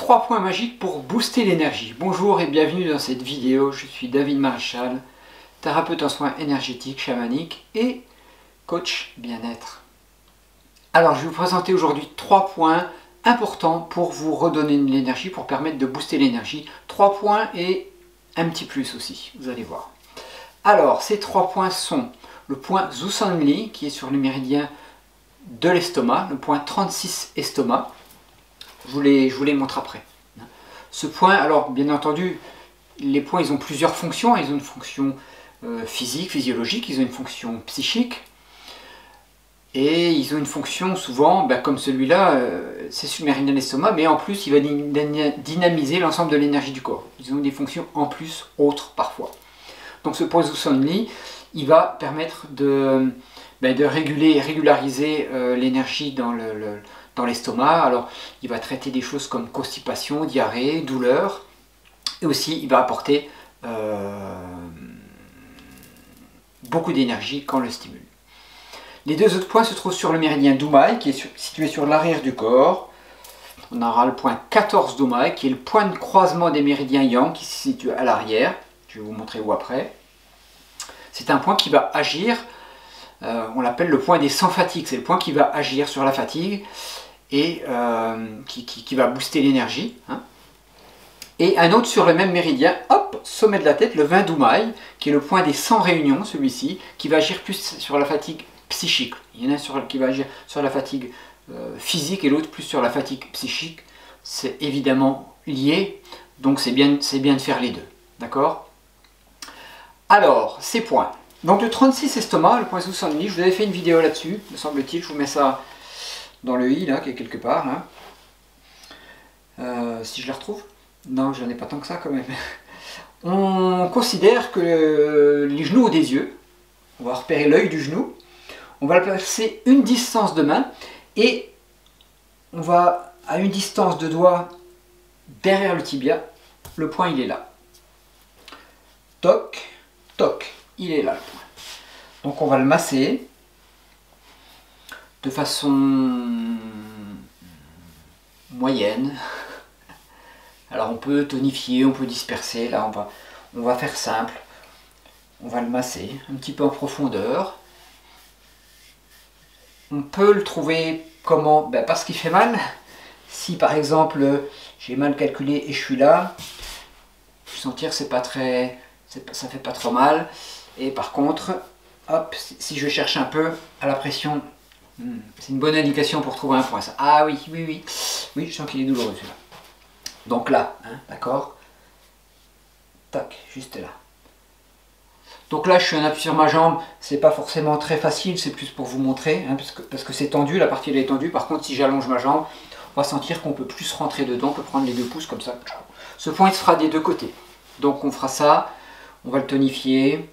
3 points magiques pour booster l'énergie. Bonjour et bienvenue dans cette vidéo. Je suis David Maréchal, thérapeute en soins énergétiques, chamaniques et coach bien-être. Alors je vais vous présenter aujourd'hui 3 points importants pour vous redonner de l'énergie, pour permettre de booster l'énergie. 3 points et un petit plus aussi, vous allez voir. Alors ces 3 points sont le point Zusanli qui est sur le méridien de l'estomac, le point 36 estomac. Je vous les montre après. Ce point, alors bien entendu, les points ils ont plusieurs fonctions. Ils ont une fonction physique, physiologique, ils ont une fonction psychique. Et ils ont une fonction souvent, comme celui-là, c'est sur le méridien de l'estomac, mais en plus il va dynamiser l'ensemble de l'énergie du corps. Ils ont des fonctions en plus, autres parfois. Donc ce point Zusanli, il va permettre de régulariser l'énergie dans l'estomac. Alors il va traiter des choses comme constipation, diarrhée, douleur, et aussi il va apporter beaucoup d'énergie quand on le stimule. Les deux autres points se trouvent sur le méridien d'Umai qui est situé sur l'arrière du corps. On aura le point 14 d'Umai qui est le point de croisement des méridiens yang qui se situe à l'arrière. Je vais vous montrer où après. C'est un point qui va agir, on l'appelle le point des sans fatigue. C'est le point qui va agir sur la fatigue et qui va booster l'énergie. Et un autre sur le même méridien, hop, sommet de la tête, le 20 d'Umai, qui est le point des 100 réunions, celui-ci, qui va agir plus sur la fatigue psychique. Il y en a un qui va agir sur la fatigue physique et l'autre plus sur la fatigue psychique. C'est évidemment lié, donc c'est bien de faire les deux. D'accord? Alors, ces points. Donc le 36 estomac, le point Zusanli, je vous avais fait une vidéo là-dessus, me semble-t-il. Je vous mets ça dans le i, là, qui est quelque part. Là. Si je la retrouve. Non, j'en ai pas tant que ça quand même. On considère que les genoux au des yeux, on va repérer l'œil du genou, on va le placer une distance de main et on va à une distance de doigt derrière le tibia, le point il est là. Toc, toc, il est là le point. Donc on va le masser de façon moyenne. Alors on peut tonifier, on peut disperser, là on va faire simple. On va le masser un petit peu en profondeur. On peut le trouver comment? Parce qu'il fait mal. Si par exemple j'ai mal calculé et je suis là, je vais sentir que ça fait pas trop mal. Et par contre, hop, si je cherche un peu à la pression, c'est une bonne indication pour trouver un point. Ça. Ah oui, je sens qu'il est douloureux celui-là. Donc là, d'accord? Tac, juste là. Donc là, je suis en appui sur ma jambe, c'est pas forcément très facile, c'est plus pour vous montrer, parce que c'est tendu, la partie elle est tendue. Par contre, si j'allonge ma jambe, on va sentir qu'on peut plus rentrer dedans, on peut prendre les 2 pouces comme ça. Ce point, il se fera des 2 côtés. Donc on fera ça, on va le tonifier,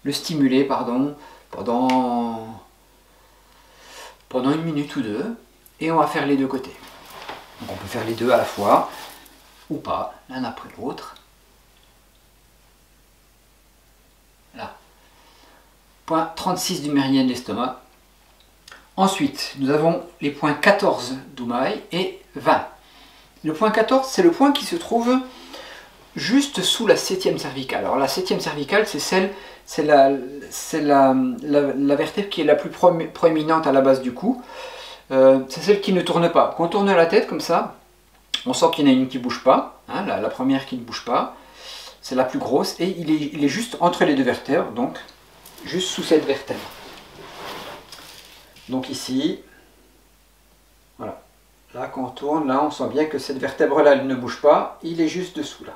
le stimuler, pardon, pendant 1 minute ou 2, et on va faire les 2 côtés. Donc on peut faire les 2 à la fois, ou pas, l'un après l'autre. Là. Point 36 du méridien de l'estomac. Ensuite, nous avons les points 14 d'Umai et 20. Le point 14, c'est le point qui se trouve juste sous la 7e cervicale. Alors la 7e cervicale, c'est la vertèbre qui est la plus proéminente à la base du cou. C'est celle qui ne tourne pas. Quand on tourne la tête comme ça, on sent qu'il y en a une qui ne bouge pas. La première qui ne bouge pas, c'est la plus grosse. Et il est juste entre les 2 vertèbres, donc juste sous cette vertèbre. Donc ici, voilà. Là, quand on tourne, là, on sent bien que cette vertèbre-là, elle ne bouge pas. Il est juste dessous, là.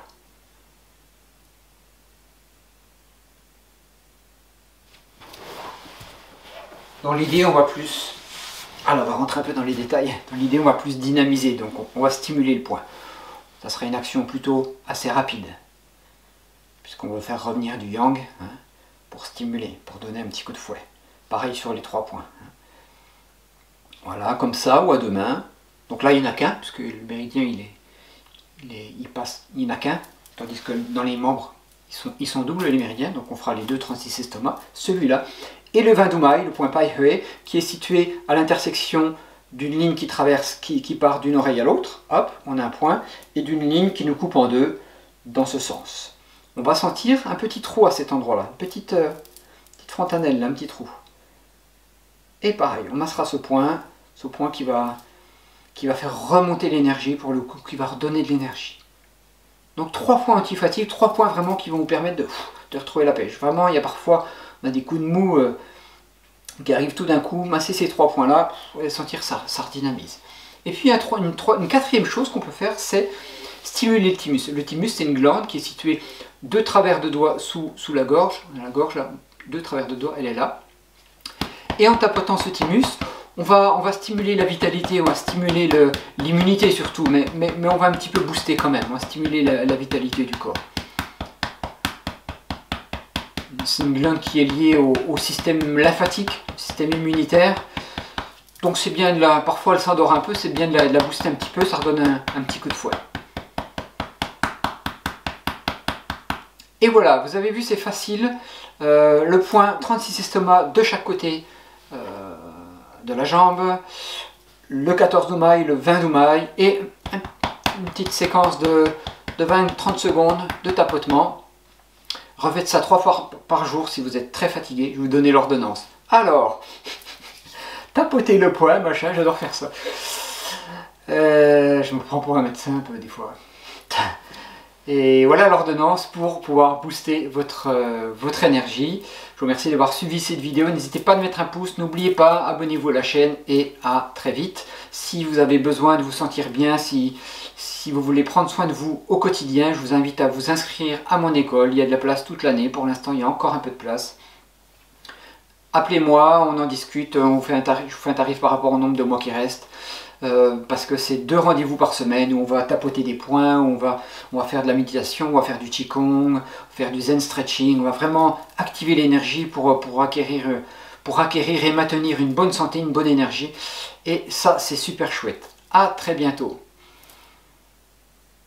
Dans l'idée, on va plus... Alors, on va rentrer un peu dans les détails. Dans l'idée, on va plus dynamiser. Donc, on va stimuler le point. Ça sera une action plutôt assez rapide. Puisqu'on veut faire revenir du yang pour stimuler, pour donner un petit coup de fouet. Pareil sur les 3 points. Voilà, comme ça, ou à 2 mains. Donc là, il n'y en a qu'un, puisque le méridien, il passe, il n'y en a qu'un. Tandis que dans les membres, ils sont doubles les méridiens. Donc on fera les 2 36 estomac. Celui-là. Et le 20 d'Umai, le point Pai Hue, qui est situé à l'intersection d'une ligne qui traverse, qui part d'une oreille à l'autre, hop, on a un point, et d'une ligne qui nous coupe en deux dans ce sens. On va sentir un petit trou à cet endroit-là, une petite fontanelle, là, un petit trou. Et pareil, on massera ce point qui va faire remonter l'énergie pour le coup, qui va redonner de l'énergie. Donc 3 points anti-fatigue, 3 points vraiment qui vont vous permettre de retrouver la pêche. Vraiment, il y a parfois on a des coups de mou qui arrivent tout d'un coup, masser ces 3 points-là, vous allez sentir ça redynamise. Et puis une quatrième chose qu'on peut faire, c'est stimuler le thymus. Le thymus, c'est une glande qui est située 2 travers de doigts sous la gorge. La gorge, là, 2 travers de doigts, elle est là. Et en tapotant ce thymus, on va stimuler la vitalité, on va stimuler l'immunité surtout, mais on va un petit peu booster quand même, on va stimuler la vitalité du corps. C'est une glande qui est liée au système lymphatique, au système immunitaire. Donc c'est bien de la, parfois elle s'endort un peu, c'est bien de la booster un petit peu, ça redonne un petit coup de fouet. Et voilà, vous avez vu, c'est facile. Le point 36 estomac de chaque côté de la jambe, le 14 d'Oumaï, le 20 d'Oumaï, et une petite séquence de 20-30 secondes de tapotement. Refaites ça 3 fois par jour si vous êtes très fatigué, je vais vous donner l'ordonnance. Alors, tapotez le poing, machin, j'adore faire ça. Je me prends pour un médecin un peu des fois. Et voilà l'ordonnance pour pouvoir booster votre énergie. Je vous remercie d'avoir suivi cette vidéo. N'hésitez pas à mettre un pouce, n'oubliez pas, abonnez-vous à la chaîne et à très vite. Si vous avez besoin de vous sentir bien, si vous voulez prendre soin de vous au quotidien, je vous invite à vous inscrire à mon école. Il y a de la place toute l'année. Pour l'instant, il y a encore un peu de place. Appelez-moi, on en discute, je vous fais un tarif par rapport au nombre de mois qui restent. Parce que c'est 2 rendez-vous par semaine où on va tapoter des points, où on va faire de la méditation, on va faire du qigong, faire du zen stretching, on va vraiment activer l'énergie pour acquérir et maintenir une bonne santé, une bonne énergie. Et ça, c'est super chouette. À très bientôt.